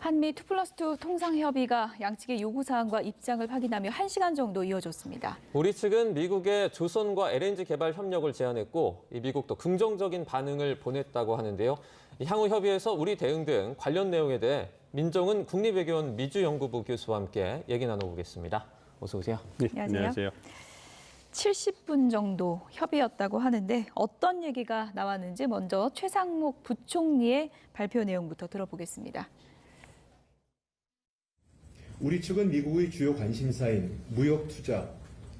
한미 2+2 통상협의가 양측의 요구사항과 입장을 확인하며 1시간 정도 이어졌습니다. 우리 측은 미국의 조선과 LNG 개발 협력을 제안했고 미국도 긍정적인 반응을 보냈다고 하는데요. 향후 협의에서 우리 대응 등 관련 내용에 대해 민정은 국립외교원 미주연구부 교수와 함께 얘기 나눠보겠습니다. 어서 오세요. 네, 안녕하세요. 70분 정도 협의였다고 하는데 어떤 얘기가 나왔는지 먼저 최상목 부총리의 발표 내용부터 들어보겠습니다. 우리 측은 미국의 주요 관심사인 무역 투자,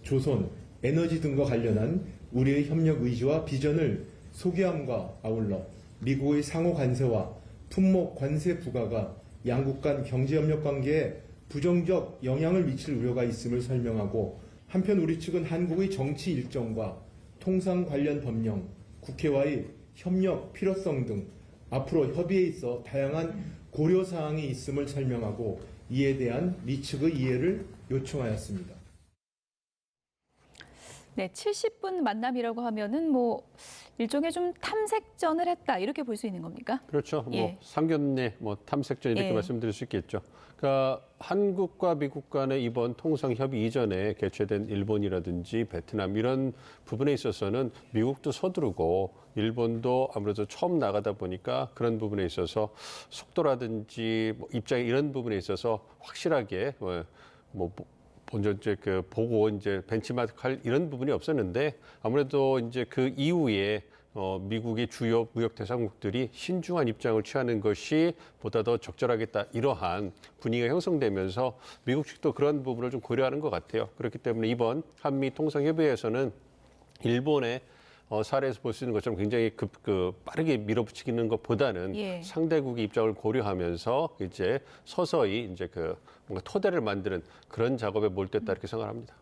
조선, 에너지 등과 관련한 우리의 협력 의지와 비전을 소개함과 아울러 미국의 상호 관세와 품목 관세 부과가 양국 간 경제협력 관계에 부정적 영향을 미칠 우려가 있음을 설명하고 한편 우리 측은 한국의 정치 일정과 통상 관련 법령, 국회와의 협력 필요성 등 앞으로 협의에 있어 다양한 고려사항이 있음을 설명하고 이에 대한 미 측의 이해를 요청하였습니다. 네, 70분 만남이라고 하면은 일종의 좀 탐색전을 했다 이렇게 볼 수 있는 겁니까? 그렇죠. 예. 상견례, 탐색전 이렇게 예. 말씀드릴 수 있겠죠. 그러니까 한국과 미국 간의 이번 통상협의 이전에 개최된 일본이라든지 베트남 이런 부분에 있어서는 미국도 서두르고 일본도 아무래도 처음 나가다 보니까 그런 부분에 있어서 속도라든지 입장 이런 부분에 있어서 확실하게 먼저 보고 벤치마크할 이런 부분이 없었는데 아무래도 이제 그 이후에 미국의 주요 무역 대상국들이 신중한 입장을 취하는 것이 보다 더 적절하겠다 이러한 분위기가 형성되면서 미국 측도 그런 부분을 좀 고려하는 것 같아요. 그렇기 때문에 이번 한미 통상협의에서는 일본의 사례에서 볼 수 있는 것처럼 굉장히 빠르게 밀어붙이는 것보다는 예. 상대국의 입장을 고려하면서 이제 서서히 뭔가 토대를 만드는 그런 작업에 몰두했다 이렇게 생각합니다.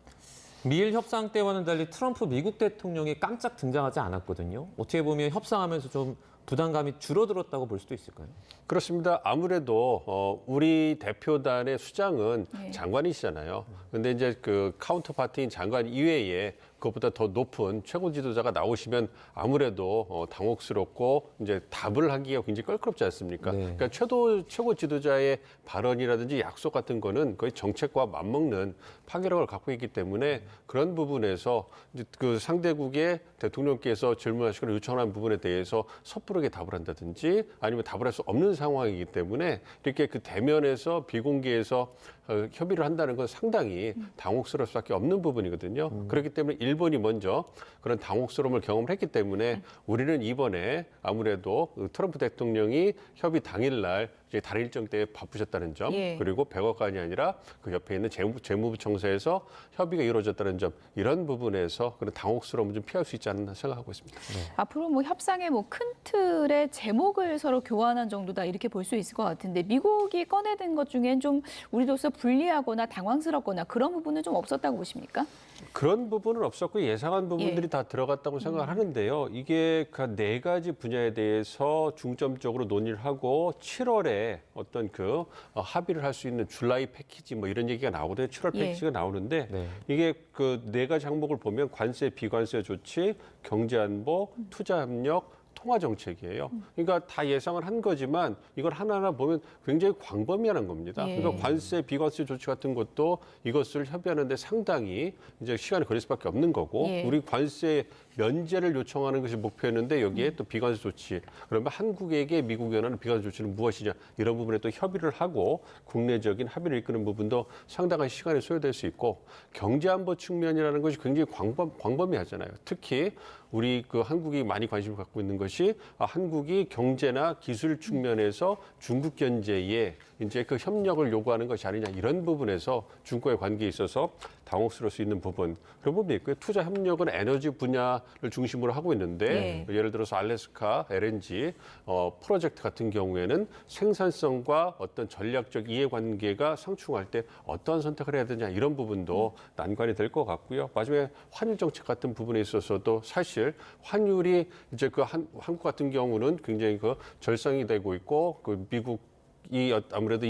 미일 협상 때와는 달리 트럼프 미국 대통령이 깜짝 등장하지 않았거든요. 어떻게 보면 협상하면서 좀 부담감이 줄어들었다고 볼 수도 있을까요? 그렇습니다. 아무래도 우리 대표단의 수장은 네. 장관이시잖아요. 그런데 이제 그 카운터파트인 장관 이외에 그것보다 더 높은 최고 지도자가 나오시면 아무래도 당혹스럽고 이제 답을 하기가 굉장히 껄끄럽지 않습니까? 네. 그러니까 최고 지도자의 발언이라든지 약속 같은 거는 거의 정책과 맞먹는 파괴력을 갖고 있기 때문에 그런 부분에서 이제 그 상대국의 대통령께서 질문하시거나 요청하는 부분에 대해서 섣부르게 답을 한다든지 아니면 답을 할 수 없는 상황이기 때문에 이렇게 그 대면에서 비공개에서 협의를 한다는 건 상당히 당혹스러울 수밖에 없는 부분이거든요. 그렇기 때문에 일본이 먼저 그런 당혹스러움을 경험을 했기 때문에 우리는 이번에 아무래도 트럼프 대통령이 협의 당일날 이제 다른 일정 때문에 바쁘셨다는 점, 예. 그리고 백악관이 아니라 그 옆에 있는 재무부 청사에서 협의가 이루어졌다는 점, 이런 부분에서 그런 당혹스러움을 좀 피할 수 있지 않나 생각하고 있습니다. 앞으로 협상의 큰 틀의 제목을 서로 교환한 정도다 이렇게 볼 수 있을 것 같은데 미국이 꺼내든 것 중엔 좀 우리로서 불리하거나 당황스럽거나 그런 부분은 좀 없었다고 보십니까? 그런 부분은 없었고 예상한 부분들이 예. 다 들어갔다고 생각을 하는데요. 이게 그 네 가지 분야에 대해서 중점적으로 논의를 하고 7월에 어떤 합의를 할 수 있는 줄라이 패키지 이런 얘기가 나오거든요. 7월 예. 패키지가 나오는데 네. 이게 그 네 가지 항목을 보면 관세, 비관세 조치, 경제안보, 투자협력, 통화정책이에요. 그러니까 다 예상을 한 거지만 이걸 하나하나 보면 굉장히 광범위한 겁니다. 예. 그러니까 관세, 비관세 조치 같은 것도 이것을 협의하는데 상당히 이제 시간이 걸릴 수밖에 없는 거고 예. 우리 관세 면제를 요청하는 것이 목표였는데 여기에 또 비관세 조치. 그러면 한국에게 미국이 원하는 비관세 조치는 무엇이냐 이런 부분에 또 협의를 하고 국내적인 합의를 이끄는 부분도 상당한 시간이 소요될 수 있고 경제안보 측면이라는 것이 굉장히 광범위하잖아요. 특히 우리 한국이 많이 관심을 갖고 있는 것이 한국이 경제나 기술 측면에서 중국 견제에 이제 그 협력을 요구하는 것이 아니냐 이런 부분에서 중국과의 관계에 있어서 당혹스러울 수 있는 부분 그런 부분이 있고요. 투자 협력은 에너지 분야를 중심으로 하고 있는데 예를 들어서 알래스카 LNG 프로젝트 같은 경우에는 생산성과 어떤 전략적 이해관계가 상충할 때 어떠한 선택을 해야 되냐 이런 부분도 난관이 될 것 같고요. 마지막에 환율 정책 같은 부분에 있어서도 사실 환율이 이제 한국 같은 경우는 굉장히 절상이 되고 있고 미국 아무래도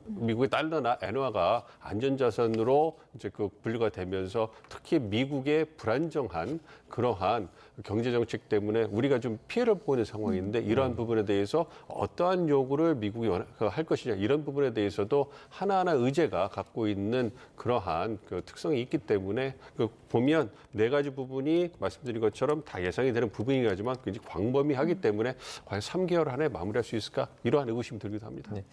미국의 달러나 엔화가 안전자산으로 이제 그 분류가 되면서 특히 미국의 불안정한 그러한 경제 정책 때문에 우리가 좀 피해를 보고 있는 상황인데 이러한 부분에 대해서 어떠한 요구를 미국이 할 것이냐 이런 부분에 대해서도 하나하나 의제가 갖고 있는 그러한 그 특성이 있기 때문에 그 보면 네 가지 부분이 말씀드린 것처럼 다 예상이 되는 부분이긴 하지만 굉장히 광범위하기 때문에 과연 3개월 안에 마무리할 수 있을까 이러한 의구심이 들기도 합니다. 네.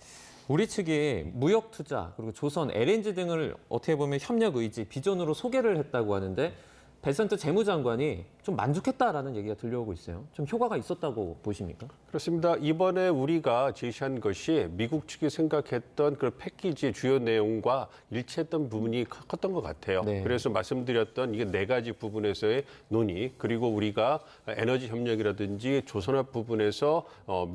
우리 측이 무역 투자 그리고 조선, LNG 등을 어떻게 보면 협력 의지, 비전으로 소개를 했다고 하는데 베센트 재무장관이 좀 만족했다라는 얘기가 들려오고 있어요. 좀 효과가 있었다고 보십니까? 그렇습니다. 이번에 우리가 제시한 것이 미국 측이 생각했던 그 패키지의 주요 내용과 일치했던 부분이 컸던 것 같아요. 네. 그래서 말씀드렸던 이게 네 가지 부분에서의 논의, 그리고 우리가 에너지 협력이라든지 조선업 부분에서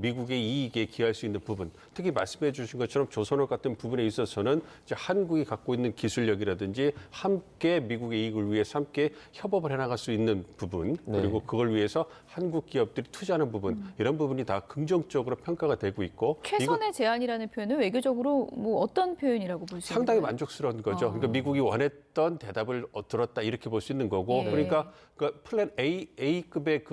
미국의 이익에 기할 수 있는 부분, 특히 말씀해 주신 것처럼 조선업 같은 부분에 있어서는 이제 한국이 갖고 있는 기술력이라든지 함께 미국의 이익을 위해서 함께 협업을 해나갈 수 있는 부분, 그리고 그걸 위해서 한국 기업들이 투자하는 부분, 이런 부분이 다 긍정적으로 평가가 되고 있고 최선의 제안이라는 표현은 외교적으로 뭐 어떤 표현이라고 볼 수 있나요? 상당히 만족스러운 거죠. 그러니까 미국이 원했던 대답을 들었다 이렇게 볼 수 있는 거고, 예. 그러니까 그 플랜 A급의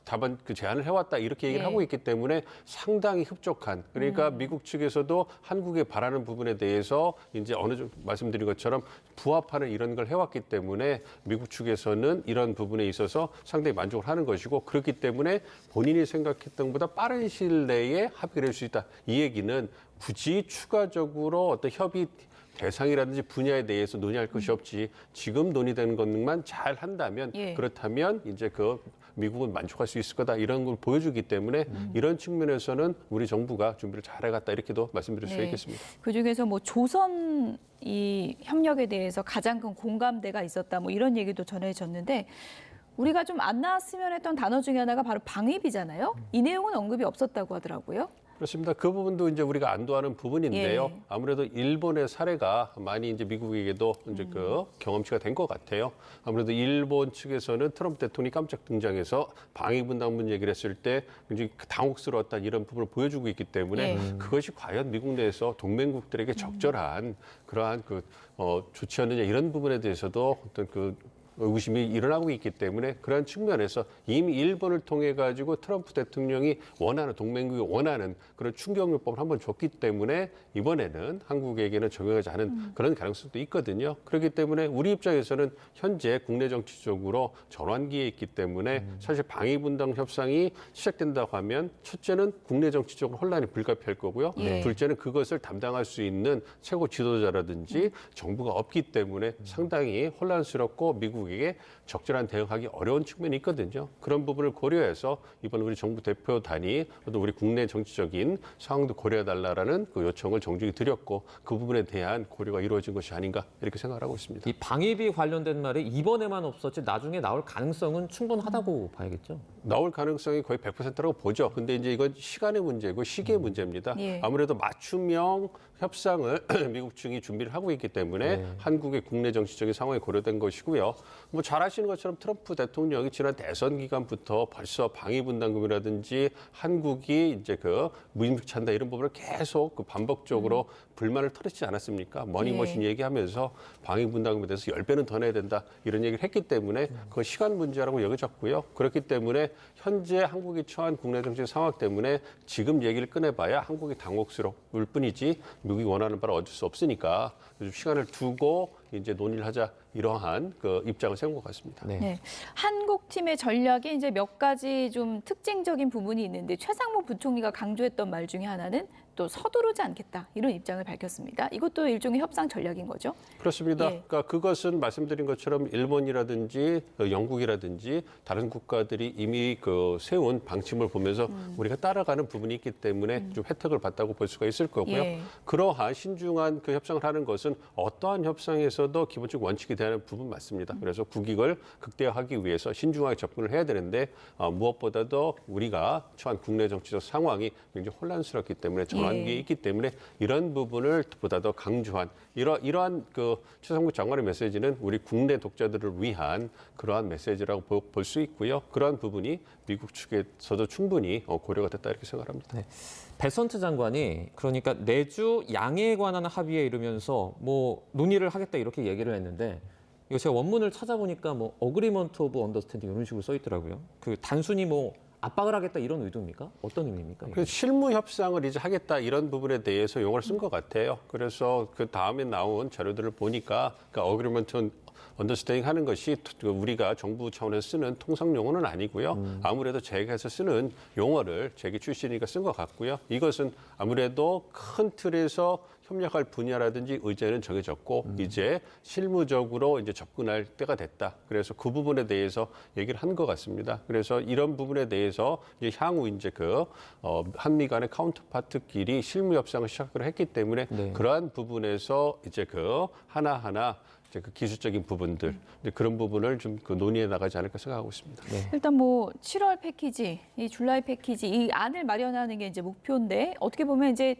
답안 제안을 해왔다 이렇게 얘기를 예. 하고 있기 때문에 상당히 흡족한, 그러니까 미국 측에서도 한국에 바라는 부분에 대해서 이제 어느 정도 말씀드린 것처럼 부합하는 이런 걸 해왔기 때문에 미국 측에서는 이런 부분에 있어서 상당히 만족을 하는 것이고, 그렇기 때문에 본인이 생각했던 것보다 빠른 시일 내에 합의를 할 수 있다. 이 얘기는 굳이 추가적으로 어떤 협의 대상이라든지 분야에 대해서 논의할 것이 없지, 지금 논의되는 것만 잘 한다면 예. 그렇다면 이제 그 미국은 만족할 수 있을 거다 이런 걸 보여주기 때문에 이런 측면에서는 우리 정부가 준비를 잘해갔다 이렇게도 말씀드릴 수 네. 있겠습니다. 그중에서 뭐 조선 이 협력에 대해서 가장 큰 공감대가 있었다 뭐 이런 얘기도 전해졌는데 우리가 좀 안 나왔으면 했던 단어 중에 하나가 바로 방위비잖아요. 이 내용은 언급이 없었다고 하더라고요. 그렇습니다. 그 부분도 이제 우리가 안도하는 부분인데요. 예. 아무래도 일본의 사례가 많이 이제 미국에게도 이제 그 경험치가 된 것 같아요. 아무래도 일본 측에서는 트럼프 대통령이 깜짝 등장해서 방위분담분 얘기를 했을 때 굉장히 당혹스러웠다는 이런 부분을 보여주고 있기 때문에 예. 그것이 과연 미국 내에서 동맹국들에게 적절한 그러한 좋지 않느냐 이런 부분에 대해서도 어떤 의구심이 일어나고 있기 때문에 그런 측면에서 이미 일본을 통해 가지고 트럼프 대통령이 원하는 동맹국이 원하는 그런 충격요법을 한번 줬기 때문에 이번에는 한국에게는 적용하지 않은 그런 가능성도 있거든요. 그렇기 때문에 우리 입장에서는 현재 국내 정치적으로 전환기에 있기 때문에 사실 방위분담 협상이 시작된다고 하면 첫째는 국내 정치적으로 혼란이 불가피할 거고요. 예. 둘째는 그것을 담당할 수 있는 최고 지도자라든지 정부가 없기 때문에 상당히 혼란스럽고 미국에게 적절한 대응하기 어려운 측면이 있거든요. 그런 부분을 고려해서 이번 우리 정부 대표단이 어떤 우리 국내 정치적인 상황도 고려해달라는 그 요청을 정중히 드렸고 그 부분에 대한 고려가 이루어진 것이 아닌가 이렇게 생각을 하고 있습니다. 이 방위비 관련된 말이 이번에만 없었지 나중에 나올 가능성은 충분하다고 봐야겠죠. 나올 가능성이 거의 100%라고 보죠. 근데 이제 이건 시간의 문제고 시기의 문제입니다. 예. 아무래도 맞춤형 협상을 미국 측이 준비를 하고 있기 때문에 한국의 국내 정치적인 상황이 고려된 것이고요. 뭐 잘 아시는 것처럼 트럼프 대통령이 지난 대선 기간부터 벌써 방위분담금이라든지 한국이 이제 그 무임승 찬다 이런 부분을 계속 반복적으로 불만을 털었지 않았습니까? 머니머신 얘기하면서 방위분담금에 대해서 10배는 더 내야 된다 이런 얘기를 했기 때문에 그건 시간 문제라고 여겨졌고요. 그렇기 때문에 현재 한국이 처한 국내 정치 상황 때문에 지금 얘기를 꺼내봐야 한국이 당혹스러울 뿐이지 미국이 원하는 바를 얻을 수 없으니까 좀 시간을 두고 이제 논의를 하자 이러한 그 입장을 세운 것 같습니다. 네. 한국 팀의 전략에 이제 몇 가지 좀 특징적인 부분이 있는데 최상무 부총리가 강조했던 말 중에 하나는 또 서두르지 않겠다 이런 입장을 밝혔습니다. 이것도 일종의 협상 전략인 거죠? 그렇습니다. 예. 그러니까 그것은 말씀드린 것처럼 일본이라든지 영국이라든지 다른 국가들이 이미 그 세운 방침을 보면서 우리가 따라가는 부분이 있기 때문에 좀 혜택을 봤다고 볼 수가 있을 거고요. 예. 그러한 신중한 그 협상을 하는 것은 어떠한 협상에서도 기본적 원칙이 되는 부분 맞습니다. 그래서 국익을 극대화하기 위해서 신중하게 접근을 해야 되는데 무엇보다도 우리가 처한 국내 정치적 상황이 굉장히 혼란스럽기 때문에 전환 한국에 있기 때문에 이런 부분을 보다 더 강조한 이러한 그 최상무 장관의 메시지는 우리 국내 독자들을 위한 그러한 메시지라고 볼 수 있고요. 그러한 부분이 미국 측에서도 충분히 고려가 됐다 이렇게 생각합니다. 네. 베선트 장관이 그러니까 내주 양해에 관한 합의에 이르면서 뭐 논의를 하겠다 이렇게 얘기를 했는데 이거 제가 원문을 찾아보니까 뭐 어그리먼트 오브 언더스탠딩 이런 식으로 써 있더라고요. 그 단순히 뭐 압박을 하겠다 이런 의도입니까? 어떤 의미입니까? 그래서 실무 협상을 이제 하겠다 이런 부분에 대해서 용어를 쓴 것 같아요. 그래서 그 다음에 나온 자료들을 보니까 그러니까 어그리먼트 언더스탠딩 하는 것이 우리가 정부 차원에서 쓰는 통상 용어는 아니고요. 아무래도 재계에서 쓰는 용어를 재계 출신이니까 쓴 것 같고요. 이것은 아무래도 큰 틀에서 협력할 분야라든지 의제는 정해졌고 이제 실무적으로 이제 접근할 때가 됐다. 그래서 그 부분에 대해서 얘기를 한 것 같습니다. 그래서 이런 부분에 대해서 이제 향후 이제 한미 간의 카운터파트끼리 실무 협상을 시작을 했기 때문에 네. 그러한 부분에서 이제 하나하나 그 기술적인 부분들 그런 부분을 좀 논의해 나가지 않을까 생각하고 있습니다. 네. 일단 뭐 7월 패키지, 이 줄라이 패키지 이 안을 마련하는 게 이제 목표인데 어떻게 보면 이제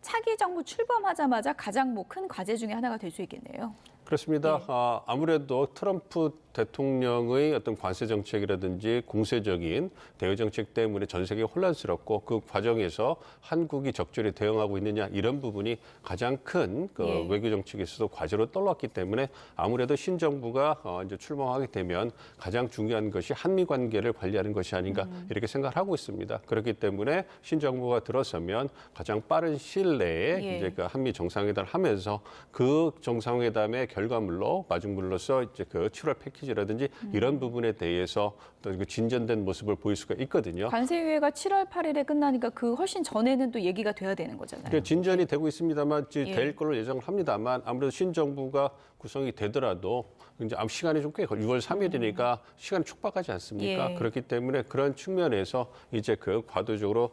차기 정부 출범하자마자 가장 뭐 큰 과제 중에 하나가 될 수 있겠네요. 그렇습니다. 네. 아무래도 트럼프 대통령의 어떤 관세 정책이라든지 공세적인 대외 정책 때문에 전 세계가 혼란스럽고 그 과정에서 한국이 적절히 대응하고 있느냐 이런 부분이 가장 큰 예. 외교 정책에 있어서 과제로 떠올랐기 때문에 아무래도 신정부가 이제 출범하게 되면 가장 중요한 것이 한미 관계를 관리하는 것이 아닌가 이렇게 생각을 하고 있습니다. 그렇기 때문에 신정부가 들어서면 가장 빠른 시일 내에 예. 이제 한미 정상회담을 하면서 그 정상회담의 결과물로 마중물로서 이제 7월 패키지라든지 이런 부분에 대해서 어떤 그 진전된 모습을 보일 수가 있거든요. 관세 유예가 7월 8일에 끝나니까 그 훨씬 전에는 또 얘기가 돼야 되는 거잖아요. 그러니까 진전이 되고 있습니다만 이제 예. 될 걸로 예상을 합니다만 아무래도 신정부가 구성이 되더라도 이제 시간이 좀 꽤 6월 3일이니까 시간이 촉박하지 않습니까? 예. 그렇기 때문에 그런 측면에서 이제 과도적으로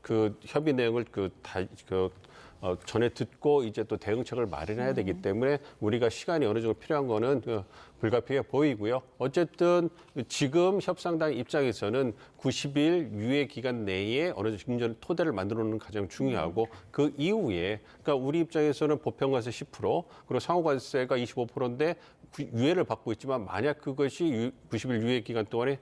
그 협의 내용을 전에 듣고 이제 또 대응책을 마련해야 되기 때문에 우리가 시간이 어느 정도 필요한 거는 불가피해 보이고요. 어쨌든 지금 협상당 입장에서는 90일 유예 기간 내에 어느 정도 토대를 만들어 놓는 가장 중요하고 그 이후에 그러니까 우리 입장에서는 보편관세 10% 그리고 상호관세가 25%인데 유예를 받고 있지만 만약 그것이 90일 유예 기간 동안에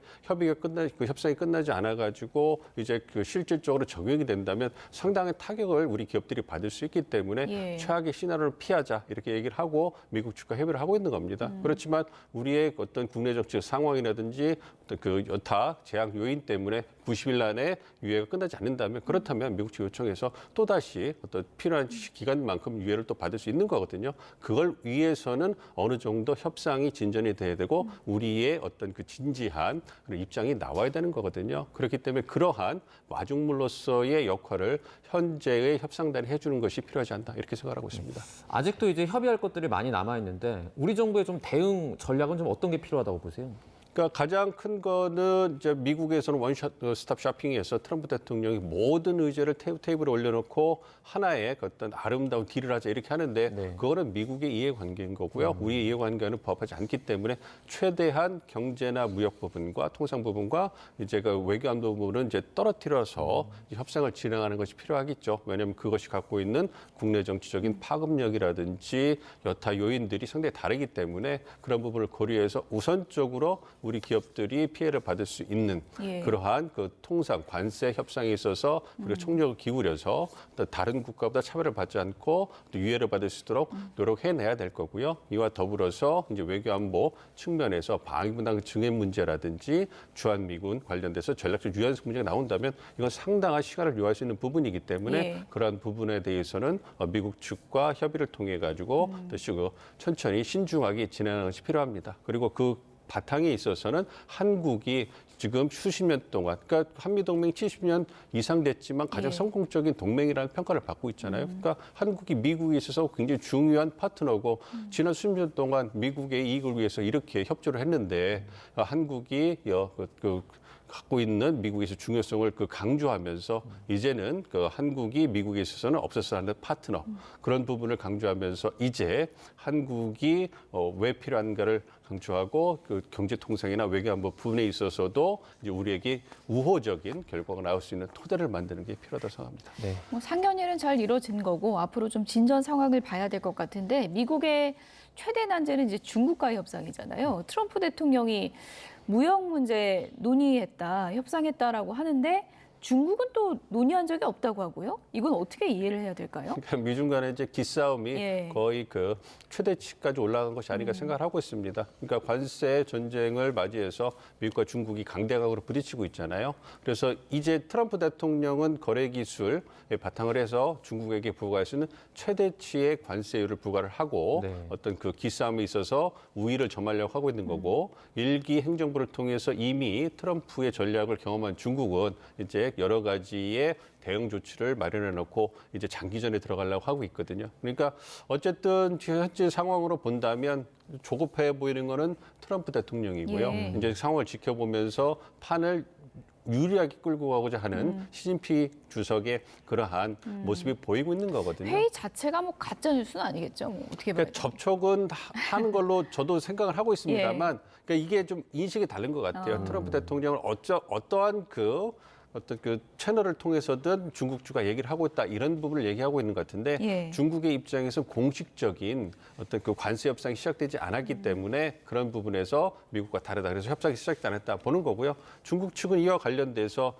협상이 끝나지 않아 가지고 이제 실질적으로 적용이 된다면 상당한 타격을 우리 기업들이 받을 수 있기 때문에 예. 최악의 시나리오를 피하자 이렇게 얘기를 하고 미국 측과 협의를 하고 있는 겁니다. 그렇지만 우리의 어떤 국내 정치 상황이라든지 어떤 여타 제약 요인 때문에 90일 안에 유예가 끝나지 않는다면 그렇다면 미국 측 요청해서 또다시 어떤 필요한 기간만큼 유예를 또 받을 수 있는 거거든요. 그걸 위해서는 어느 정도 협상이 진전이 돼야 되고 우리의 어떤 그 진지한 그런 입장이 나와야 되는 거거든요. 그렇기 때문에 그러한 마중물로서의 역할을 현재의 협상단이 해주는 것이 필요하지 않다 이렇게 생각하고 있습니다. 아직도 이제 협의할 것들이 많이 남아 있는데 우리 정부의 좀 대응 전략은 좀 어떤 게 필요하다고 보세요? 그러니까 가장 큰 거는 이제 미국에서는 원스톱 쇼핑에서 트럼프 대통령이 모든 의제를 테이블에 올려놓고 하나의 어떤 아름다운 딜을 하자 이렇게 하는데 네. 그거는 미국의 이해관계인 거고요. 우리의 이해관계는 부합하지 않기 때문에 최대한 경제나 무역 부분과 통상 부분과 이제 그 외교안 부분은 이제 떨어뜨려서 이제 협상을 진행하는 것이 필요하겠죠. 왜냐하면 그것이 갖고 있는 국내 정치적인 파급력이라든지 여타 요인들이 상당히 다르기 때문에 그런 부분을 고려해서 우선적으로 우리 기업들이 피해를 받을 수 있는 예. 그러한 그 통상 관세 협상에 있어서 우리가 총력을 기울여서 또 다른 국가보다 차별을 받지 않고 또 유예를 받을 수 있도록 노력해내야 될 거고요. 이와 더불어서 이제 외교안보 측면에서 방위분담 증액 문제라든지 주한미군 관련돼서 전략적 유연성 문제가 나온다면 이건 상당한 시간을 요할 수 있는 부분이기 때문에 예. 그러한 부분에 대해서는 미국 측과 협의를 통해 가지고 다시 천천히 신중하게 진행하는 것이 필요합니다. 그리고 그 바탕에 있어서는 한국이 지금 수십 년 동안, 그러니까 한미동맹이 70년 이상 됐지만 가장 예. 성공적인 동맹이라는 평가를 받고 있잖아요. 그러니까 한국이 미국에 있어서 굉장히 중요한 파트너고 지난 수십 년 동안 미국의 이익을 위해서 이렇게 협조를 했는데 한국이 갖고 있는 미국에서 중요성을 강조하면서 이제는 한국이 미국에 있어서는 없어서야 하는 파트너 그런 부분을 강조하면서 이제 한국이 왜 필요한가를 강조하고 경제 통상이나 외교안보 부분에 있어서도 이제 우리에게 우호적인 결과가 나올 수 있는 토대를 만드는 게 필요하다고 생각합니다. 네. 뭐 상견례는 잘 이뤄진 거고 앞으로 좀 진전 상황을 봐야 될 것 같은데 미국의 최대 난제는 이제 중국과의 협상이잖아요. 트럼프 대통령이 무역 문제 논의했다, 협상했다라고 하는데 중국은 또 논의한 적이 없다고 하고요. 이건 어떻게 이해를 해야 될까요? 그러니까 미중 간의 이제 기싸움이 예. 거의 최대치까지 올라간 것이 아닌가 생각을 하고 있습니다. 그러니까 관세 전쟁을 맞이해서 미국과 중국이 강대강으로 부딪히고 있잖아요. 그래서 이제 트럼프 대통령은 거래 기술에 바탕을 해서 중국에게 부과할 수 있는 최대치의 관세율을 부과를 하고 네. 어떤 기싸움에 있어서 우위를 점하려고 하고 있는 거고 일기 행정부를 통해서 이미 트럼프의 전략을 경험한 중국은 이제 여러 가지의 대응 조치를 마련해 놓고 이제 장기전에 들어가려고 하고 있거든요. 그러니까 어쨌든 현재 상황으로 본다면 조급해 보이는 거는 트럼프 대통령이고요. 예. 이제 상황을 지켜보면서 판을 유리하게 끌고 가고자 하는 시진핑 주석의 그러한 모습이 보이고 있는 거거든요. 회의 자체가 뭐 가짜 뉴스는 아니겠죠. 뭐 어떻게 봐야 그러니까 돼요? 접촉은 하는 걸로 저도 생각을 하고 있습니다만 그러니까 이게 좀 인식이 다른 것 같아요. 트럼프 대통령은 어떠한 어떤 채널을 통해서든 중국주가 얘기를 하고 있다 이런 부분을 얘기하고 있는 것 같은데 예. 중국의 입장에서 공식적인 어떤 관세 협상이 시작되지 않았기 때문에 그런 부분에서 미국과 다르다. 그래서 협상이 시작되지 않았다 보는 거고요. 중국 측은 이와 관련돼서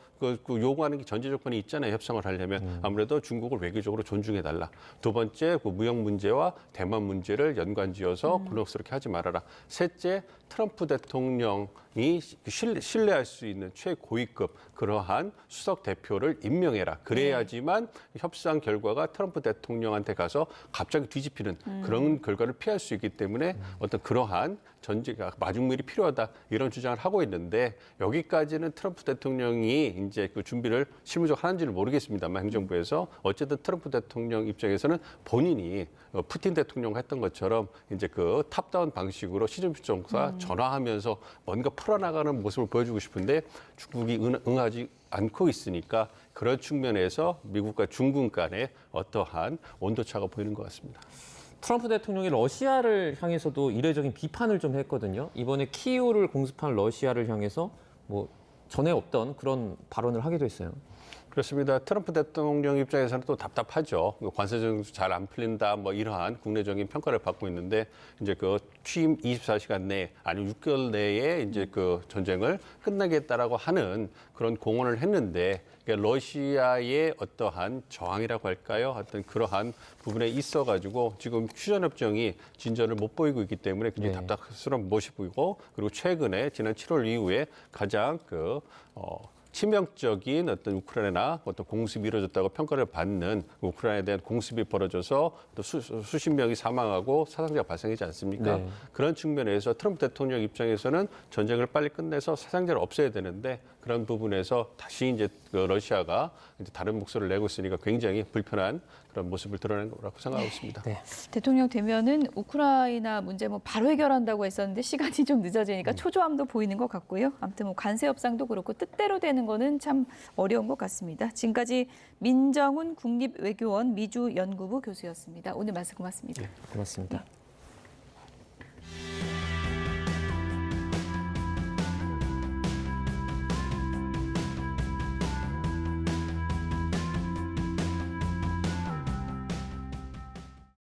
요구하는 게 전제 조건이 있잖아요. 협상을 하려면 아무래도 중국을 외교적으로 존중해달라. 두 번째 무역 문제와 대만 문제를 연관지어서 곤혹스럽게 하지 말아라. 셋째 트럼프 대통령이 신뢰할 수 있는 최고위급 그러한 수석 대표를 임명해라. 그래야지만 협상 결과가 트럼프 대통령한테 가서 갑자기 뒤집히는 그런 결과를 피할 수 있기 때문에 어떤 그러한 전제가 마중물이 필요하다 이런 주장을 하고 있는데 여기까지는 트럼프 대통령이 이제 준비를 실무적으로 하는지는 모르겠습니다만 행정부에서 어쨌든 트럼프 대통령 입장에서는 본인이 푸틴 대통령과 했던 것처럼 이제 탑다운 방식으로 시진핑 정부가 전화하면서 뭔가 풀어나가는 모습을 보여주고 싶은데 중국이 응하지 않고 있으니까 그런 측면에서 미국과 중국 간에 어떠한 온도차가 보이는 것 같습니다. 트럼프 대통령이 러시아를 향해서도 이례적인 비판을 좀 했거든요. 이번에 키이우를 공습한 러시아를 향해서 뭐 전에 없던 그런 발언을 하기도 했어요. 그렇습니다. 트럼프 대통령 입장에서는 또 답답하죠. 관세 정책 잘 안 풀린다, 뭐 이러한 국내적인 평가를 받고 있는데 이제 취임 24시간 내에 아니면 6개월 내에 이제 전쟁을 끝내겠다라고 하는 그런 공언을 했는데 그러니까 러시아의 어떠한 저항이라고 할까요? 어떤 그러한 부분에 있어가지고 지금 휴전협정이 진전을 못 보이고 있기 때문에 굉장히 답답스러운 모습이고 그리고 최근에 지난 7월 이후에 가장 치명적인 어떤 우크라이나 어떤 공습이 이루어졌다고 평가를 받는 우크라이나에 대한 공습이 벌어져서 또 수십 명이 사망하고 사상자가 발생하지 않습니까? 네. 그런 측면에서 트럼프 대통령 입장에서는 전쟁을 빨리 끝내서 사상자를 없애야 되는데 그런 부분에서 다시 이제 러시아가 이제 다른 목소리를 내고 있으니까 굉장히 불편한 그런 모습을 드러낸 거라고 생각하고 있습니다. 네. 대통령 되면은 우크라이나 문제 뭐 바로 해결한다고 했었는데 시간이 좀 늦어지니까 초조함도 보이는 것 같고요. 아무튼 뭐 관세 협상도 그렇고 뜻대로 되는 거는 참 어려운 것 같습니다. 지금까지 민정훈 국립외교원 미주연구부 교수였습니다. 오늘 말씀 고맙습니다. 고맙습니다.